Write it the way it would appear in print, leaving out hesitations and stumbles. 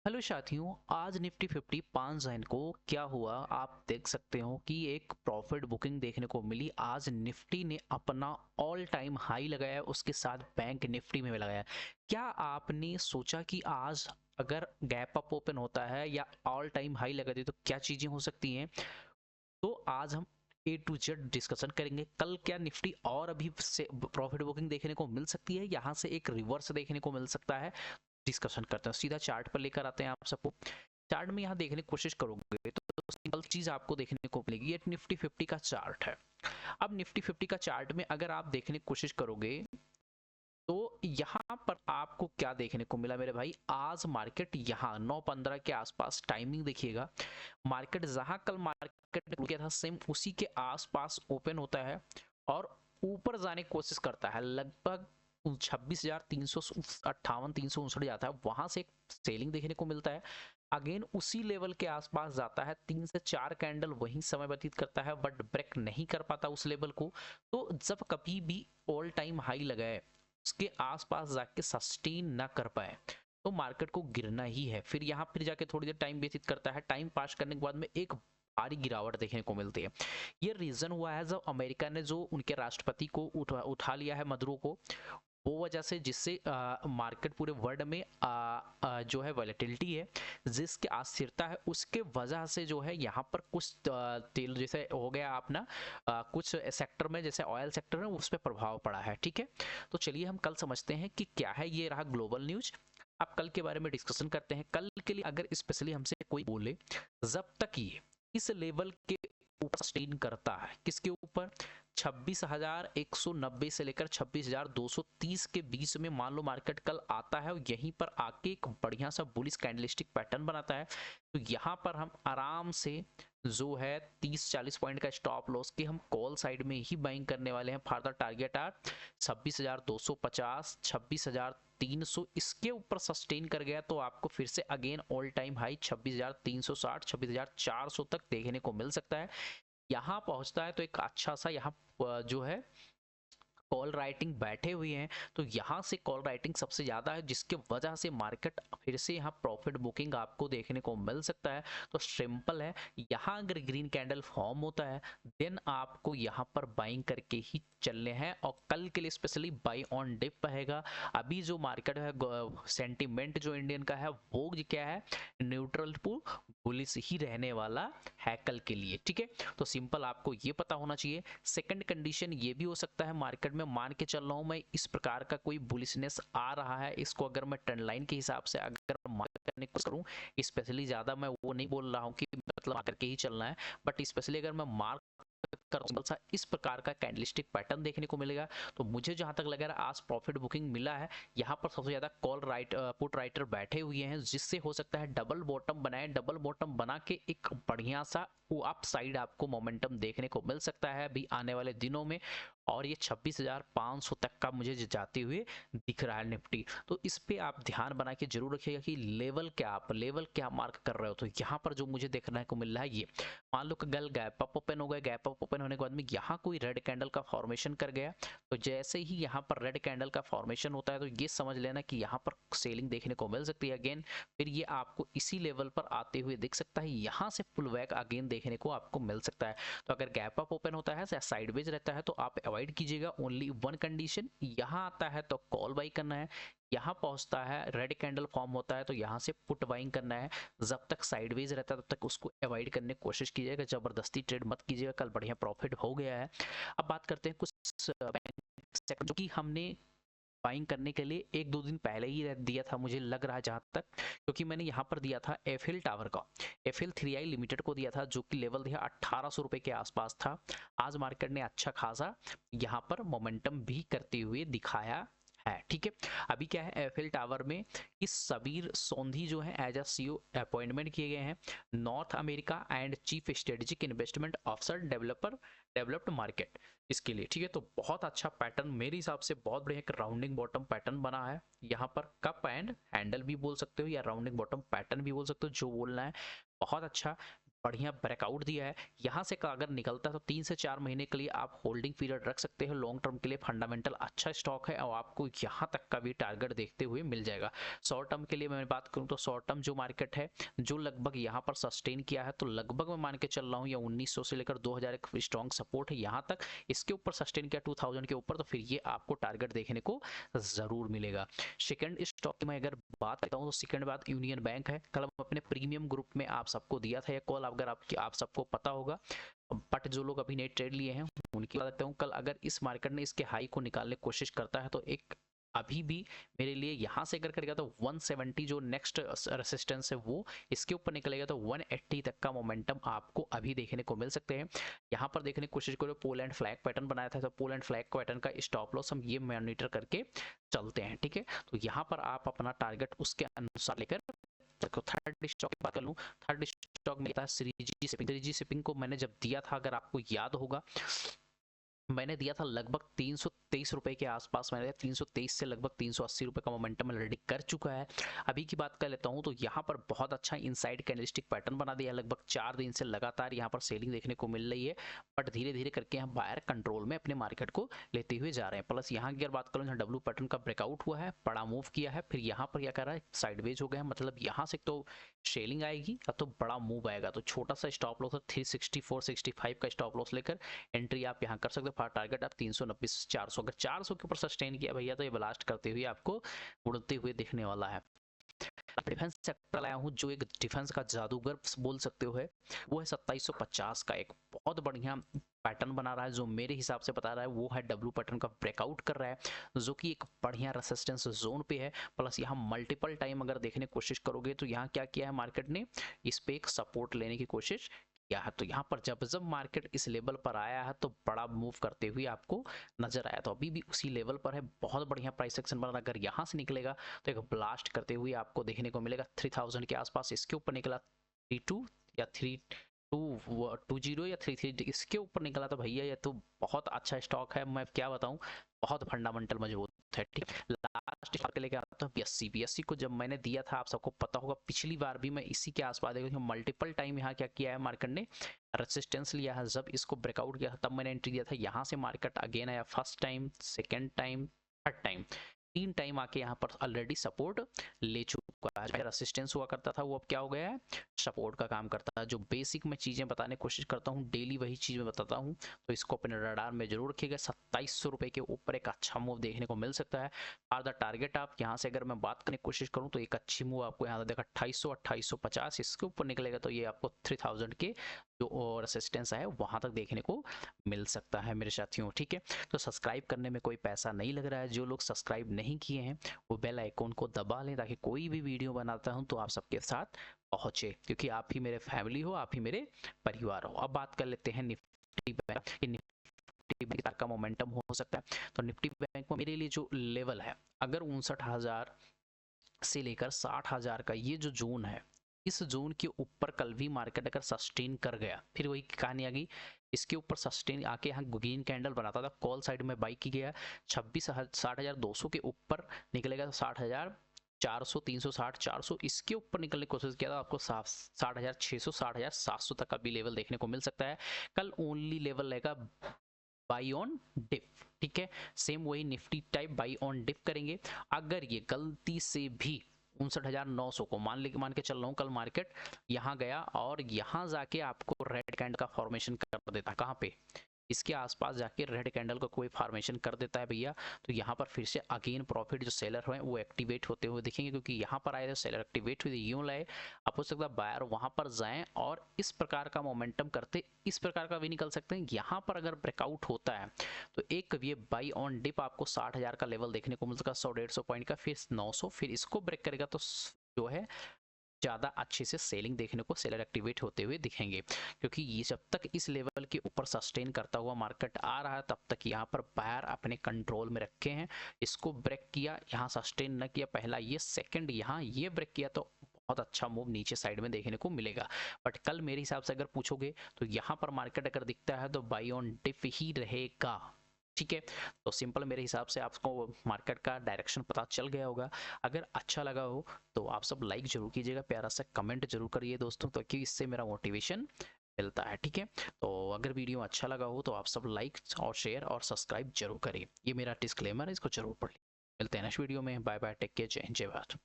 Hello साथियों, आज Nifty 50 5 Jain को क्या हुआ आप देख सकते हो कि एक प्रॉफिट बुकिंग देखने को मिली। आज निफ्टी ने अपना ऑल टाइम हाई लगाया, उसके साथ बैंक निफ्टी में भी लगाया। क्या आपने सोचा कि आज अगर गैप अप ओपन होता है या ऑल टाइम हाई लगा दे तो क्या चीजें हो सकती हैं? तो आज हम ए टू जेड डिस्कशन करेंगे। कल क्या निफ्टी और अभी से प्रॉफिट बुकिंग देखने को मिल सकती है, यहाँ से एक रिवर्स देखने को मिल सकता है। डिस्कशन करते हैं, सीधा चार्ट पर लेकर आते हैं आप सबको। चार्ट में यहाँ देखने की कोशिश करोगे तो सिंपल चीज आपको देखने को मिलेगी, ये निफ्टी 50 का चार्ट है। अब निफ्टी 50 का चार्ट में अगर आप देखने की कोशिश करोगे तो यहाँ पर आपको क्या देखने को मिला मेरे भाई। आज मार्केट यहाँ 9:15 के आसपास, टाइमिंग देखिएगा, मार्केट जहां कल मार्केट ने किया था सेम उसी के आसपास ओपन होता है और ऊपर जाने की कोशिश करता है। लगभग 26,358 359 जाता है, वहां से एक सेलिंग देखने को मिलता है। अगेन उसी लेवल के आसपास जाता है, 3 से 4 कैंडल वहीं समय व्यतीत करता है, बट ब्रेक नहीं कर पाता उस लेवल को। तो जब कभी भी ऑल टाइम हाई लगाए उसके आसपास जाके सस्टेन ना कर पाए तो मार्केट को गिरना ही है। फिर जाके थोड़ी देर टाइम व्यतीत करता है, टाइम पास करने के बाद में एक भारी गिरावट देखने को मिलती है। ये रीजन हुआ है जब अमेरिका ने जो उनके राष्ट्रपति को उठा लिया है, मदुरो को, वो वजह से, जिससे मार्केट पूरे वर्ल्ड में जो है वॉलेटिलिटी है, जिसकी अस्थिरता है, उसके वजह से जो है यहाँ पर कुछ तेल जैसे हो गया अपना, कुछ सेक्टर में जैसे ऑयल सेक्टर है उस पर प्रभाव पड़ा है। ठीक है, तो चलिए हम कल समझते हैं कि क्या है। ये रहा ग्लोबल न्यूज। अब कल के बारे में डिस्कशन करते हैं। कल के लिए अगर स्पेशली हमसे कोई बोले, जब तक ये इस लेवल के ऊपर सस्टेन करता है, किसके ऊपर, 26,190 से लेकर 26,230 के बीच में मान लो मार्केट कल आता है और यहीं पर आके एक बढ़िया सा बुलिश कैंडलस्टिक पैटर्न बनाता है, तो यहाँ पर हम आराम से जो है 30-40 पॉइंट का स्टॉप लॉस के हम कॉल साइड में ही बाइंग करने वाले हैं। फर्दर टारगेट आर 26,250, 26,300, इसके ऊपर सस्टेन कर गया तो आपको फिर से अगेन ऑल टाइम हाई 26,360, 26,400 तक देखने को मिल सकता है। यहाँ पहुंचता है तो एक अच्छा सा यहाँ जो है कॉल राइटिंग बैठे हुए हैं, तो यहाँ से कॉल राइटिंग सबसे ज़्यादा है, जिसके वजह से मार्केट फिर से यहाँ प्रॉफिट बुकिंग आपको देखने को मिल सकता है। तो सिंपल है, यहाँ अगर ग्रीन कैंडल फॉर्म होता है देन आपको यहाँ पर बाइंग करके ही चलने हैं, और कल के लिए स्पेशली बाई ऑन डिप रहेगा। अभी जो मार्केट है, सेंटिमेंट जो इंडियन का है वो क्या है, न्यूट्रल टू बुलिश ही रहने वाला है कल के लिए। ठीक है, तो सिंपल आपको ये पता होना चाहिए। सेकंड कंडीशन ये भी हो सकता है, मार्केट में मान के चल रहा हूं मैं, इस प्रकार का कोई बुलिशनेस आ रहा है, इसको अगर मैं ट्रेंड लाइन के हिसाब से अगर मार्क करने की कोशिश करूं, स्पेशली ज्यादा मैं वो नहीं बोल रहा हूं कि मतलब मार्क करके ही चलना है, बट स्पेशली अगर मैं मार्क सा इस प्रकार का कैंडलस्टिक पैटर्न देखने को मिलेगा, तो मुझे जहां तक लग रहा है आज प्रॉफिट बुकिंग मिला है। यहाँ पर सबसे ज्यादा कॉल राइट पुट राइटर बैठे हुए हैं, जिससे हो सकता है डबल बॉटम बनाए, डबल बॉटम बना के एक बढ़िया सा वो अप साइड आपको मोमेंटम देखने को मिल सकता है अभी आने वाले दिनों में। और ये 26,500 तक का मुझे जाते हुए दिख रहा है निफ्टी। तो इस पे आप ध्यान बना के जरूर रखिएगा कि लेवल क्या मार्क कर रहे हो। तो यहाँ पर जो मुझे देखने को मिल रहा है, ये मान लो कि कल गैप अप ओपन हो गया, गैप अप ओपन होने के बाद में यहाँ कोई रेड कैंडल का फॉर्मेशन कर गया, तो जैसे ही यहाँ पर रेड कैंडल का फॉर्मेशन होता है तो ये समझ लेना कि यहाँ पर सेलिंग देखने को मिल सकती है अगेन। फिर ये आपको इसी लेवल पर आते हुए दिख सकता है, यहाँ से पुल बैक अगेन देखने को आपको मिल सकता है। तो अगर गैप अप ओपन होता है या साइडवेज रहता है तो आप अवॉइड कीजिएगा। ओनली वन कंडीशन, यहाँ आता है तो कॉल बाई करना है, यहाँ पहुंचता है रेड कैंडल फॉर्म होता है तो यहाँ से पुट बाइंग करना है। जब तक साइडवेज रहता है तब तक उसको अवॉइड करने की कोशिश कीजिएगा, जबरदस्ती ट्रेड मत कीजिएगा। कल बढ़िया प्रॉफिट हो गया है। अब बात करते हैं कुछ बैंक सेक्टर जो कि हमने बाइंग करने के लिए 1-2 दिन पहले ही दिया था, मुझे लग रहा है जहां तक, क्योंकि मैंने यहाँ पर दिया था एफएल टावर का, एफएल 3i लिमिटेड को दिया था, जो कि लेवल दिया 1800 रुपए के आसपास था। आज मार्केट ने अच्छा खासा यहाँ पर मोमेंटम भी करते हुए दिखाया है। ठीक है, अभी क्या है, एफएल टावर में इस सबीर सोंधी जो है एज अ सीईओ अपॉइंटमेंट किए गए हैं, north America and chief strategic investment officer developed market, इसके लिए। ठीक है, तो बहुत अच्छा पैटर्न मेरे हिसाब से, बहुत बढ़िया एक राउंडिंग बॉटम पैटर्न बना है। यहाँ पर कप एंड हैंडल भी बोल सकते हो या राउंडिंग बॉटम पैटर्न भी बोल सकते हो, जो बोलना है। बहुत अच्छा बढ़िया ब्रेकआउट दिया है। यहाँ से अगर निकलता है तो 3 से 4 महीने के लिए आप होल्डिंग पीरियड रख सकते हो। लॉन्ग टर्म के लिए फंडामेंटल अच्छा स्टॉक है और आपको यहाँ तक का भी टारगेट देखते हुए मिल जाएगा। शॉर्ट टर्म के लिए मैं बात करूँ तो शॉर्ट टर्म जो मार्केट है जो लगभग यहाँ पर सस्टेन किया है, तो लगभग मैं मान के चल रहा हूँ या 1900 से लेकर 2000 एक स्ट्रॉन्ग सपोर्ट है यहाँ तक। इसके ऊपर सस्टेन किया 2000 के ऊपर, तो फिर ये आपको टारगेट देखने को जरूर मिलेगा। सेकंड स्टॉक की मैं अगर बात करता हूँ तो सेकंड बात यूनियन बैंक है। कल हम अपने प्रीमियम ग्रुप में आप सबको दिया था ये कॉल, अगर आप सबको पता होगा, बट जो लोग अभी नए ट्रेड लिए हैं उनकी बात करता हूँ। कल अगर इस मार्केट ने इसके हाई को निकालने की कोशिश करता है तो एक अभी भी मेरे लिए यहाँ से अगर करेगा तो 170 जो नेक्स्ट रेसिस्टेंस है वो इसके ऊपर निकलेगा तो 180 तक का मोमेंटम आपको अभी देखने को मिल सकते हैं। यहाँ पर देखने की कोशिश करो, पोलैंड फ्लैग पैटर्न बनाया था, तो पोलैंड फ्लैग पैटर्न का स्टॉप लॉस हम ये मॉनिटर करके चलते हैं, ठीक है। तो यहाँ पर आप अपना टारगेट उसके अनुसार लेकर। थर्ड स्टॉक की बात कर लूँ, थर्ड स्टॉक में था श्रीजी शिपिंग। श्रीजी शिपिंग को मैंने जब दिया था, अगर आपको याद होगा, मैंने दिया था लगभग 323 रुपए के आसपास। मैंने दिया 323 से लगभग 380 रुपए का मोमेंटम रेडी कर चुका है। अभी की बात कर लेता हूं तो यहाँ पर बहुत अच्छा इनसाइड कैंडलस्टिक पैटर्न बना दिया है। लगभग 4 दिन से लगातार यहाँ पर सेलिंग देखने को मिल रही है, बट धीरे धीरे करके हम बायर कंट्रोल में अपने मार्केट को लेते हुए जा रहे हैं। प्लस यहाँ की अगर बात करूँ, डब्ल्यू पैटर्न का ब्रेकआउट हुआ है, बड़ा मूव किया है, फिर यहाँ पर क्या कर रहा है, साइडवेज हो गया है। मतलब यहाँ से तो सेलिंग आएगी या तो बड़ा मूव आएगा, तो छोटा सा स्टॉप लॉस है 364 65 का स्टॉप लॉस लेकर एंट्री आप यहाँ कर सकते हो। टारगेट आप 390 400, अगर 400 के ऊपर सस्टेन किया भैया तो ये ब्लास्ट करते हुए आपको उड़ते हुए दिखने वाला है। डिफेंस सेक्टर लाया हूँ, जो एक डिफेंस का जादूगर बोल सकते हो है, वो है 2750 का एक बहुत बढ़िया पैटर्न बना रहा है, जो मेरे हिसाब से बता रहा है वो है डब्ल्यू पैटर्न का ब्रेकआउट कर रहा है, जो कि एक बढ़िया रेसिस्टेंस जोन पे है। प्लस यहाँ मल्टीपल टाइम अगर देखने की कोशिश करोगे तो यहाँ क्या किया है मार्केट ने, इस पे एक सपोर्ट लेने की कोशिश किया है। तो यहाँ पर जब जब मार्केट इस लेवल पर आया है तो बड़ा मूव करते हुए आपको नजर आया, तो अभी भी उसी लेवल पर है। बहुत बढ़िया प्राइस एक्शन बन रहा है। अगर यहाँ से निकलेगा तो एक ब्लास्ट करते हुए आपको देखने को मिलेगा 3000 के आसपास। इसके ऊपर निकला 32 या 3220 या 33, इसके ऊपर निकला तो भैया ये तो बहुत अच्छा स्टॉक है, मैं क्या बताऊं, बहुत फंडामेंटल मजबूत है, ठीक। लास्ट स्टॉक लेके आता हूं बीएससी को। जब मैंने दिया था आप सबको पता होगा, पिछली बार भी मैं इसी के आसपास देखा, मल्टीपल टाइम यहाँ क्या किया है मार्केट ने, रेसिस्टेंस लिया है। जब इसको ब्रेकआउट किया तब मैंने एंट्री दिया था। यहाँ से मार्केट अगेन आया, first time, second time, third time, 3 time आके यहाँ पर ऑलरेडी सपोर्ट ले चुका है। रेसिस्टेंस हुआ करता था वो अब क्या हो गया है, सपोर्ट का काम करता है। जो बेसिक मैं चीजें बताने की कोशिश करता हूँ डेली, वही चीज मैं बताता हूँ, तो इसको अपने रडार में जरूर रखिएगा। 2700 रुपए के ऊपर एक अच्छा मूव देखने को मिल सकता है। आर द टारगेट आप यहाँ से अगर मैं बात करने की कोशिश करूँ तो एक अच्छी मूव आपको यहाँ देखा 2800 2850, इसके ऊपर निकलेगा तो ये आपको 3000 के जो रेसिस्टेंस है वहां तक देखने को मिल सकता है मेरे साथियों, ठीक है। तो सब्सक्राइब करने में कोई पैसा नहीं लग रहा है। जो लोग सब्सक्राइब नहीं किए हैं वो बेल आइकॉन को दबा लें, ताकि कोई भी वीडियो बनाता हूं तो आप सबके साथ पहुंचे, क्योंकि आप ही मेरे फैमिली हो, आप ही मेरे परिवार हो। अब बात कर लेते हैं निफ्टी बैंक। निफ्टी बैंक का मोमेंटम हो सकता है, तो निफ्टी बैंक में मेरे लिए जो लेवल है, अगर 59,000 से लेकर 60,000 का ये जो जोन है, इस जोन के ऊपर कल भी मार्केट अगर सस्टेन कर गया, फिर वही कहानी आ गई, इसके ऊपर सस्टेन आके यहाँ ग्रीन कैंडल बनाता था, कॉल साइड में बाई की गया 60,200 के ऊपर निकलेगा तो 60,400 360 400, इसके ऊपर निकलने की कोशिश किया था, आपको 60,600 60,700 तक का भी लेवल देखने को मिल सकता है। कल ओनली लेवल रहेगा बाई ऑन डिप, ठीक है। सेम वही Nifty type buy on dip करेंगे। अगर ये गलती से भी 59,900 को मान के चल रहा हूँ, कल मार्केट यहाँ गया और यहाँ जाके आपको रेड कैंडल का फॉर्मेशन कर देता, कहाँ पे, इसके आसपास जाके रेड कैंडल का कोई फॉर्मेशन कर देता है भैया, तो यहाँ पर फिर से अगेन प्रॉफिट जो सेलर हुए वो एक्टिवेट होते हुए दिखेंगे, क्योंकि यहाँ पर आए थे सेलर एक्टिवेट हुए यूं लाए, आप हो सकता है बायर वहां पर जाएं और इस प्रकार का मोमेंटम करते इस प्रकार का भी निकल सकते हैं। यहाँ पर अगर ब्रेकआउट होता है तो एक ये बाई ऑन डिप आपको 60,000 का लेवल देखने को मिलता है, 100-150 पॉइंट का, फिर 900, फिर इसको ब्रेक करेगा तो जो है ज़्यादा अच्छे से सेलिंग देखने को, सेलर एक्टिवेट होते हुए दिखेंगे। क्योंकि ये जब तक इस लेवल के ऊपर सस्टेन करता हुआ मार्केट आ रहा है, तब तक यहाँ पर बायर अपने कंट्रोल में रखे हैं। इसको ब्रेक किया, यहाँ सस्टेन न किया, पहला ये, सेकंड यहाँ ये ब्रेक किया, तो बहुत अच्छा मूव नीचे साइड में देखने को मिलेगा। बट कल मेरे हिसाब से अगर पूछोगे तो यहाँ पर मार्केट अगर दिखता है तो बाई ऑन डिप ही रहेगा, ठीक है, तो सिंपल मेरे हिसाब से आपको मार्केट का डायरेक्शन पता चल गया होगा। अगर अच्छा लगा हो तो आप सब लाइक जरूर कीजिएगा, प्यारा सा कमेंट जरूर करिए दोस्तों, ताकि तो इससे मेरा मोटिवेशन मिलता है। ठीक है, तो अगर वीडियो अच्छा लगा हो तो आप सब लाइक और शेयर और सब्सक्राइब जरूर करिए। ये मेरा डिस्क्लेमर है, इसको जरूर पढ़ लीजिए। मिलते हैं नेक्स्ट वीडियो में। बाय बाय, टेक केयर, जय हिंद, जय भारत।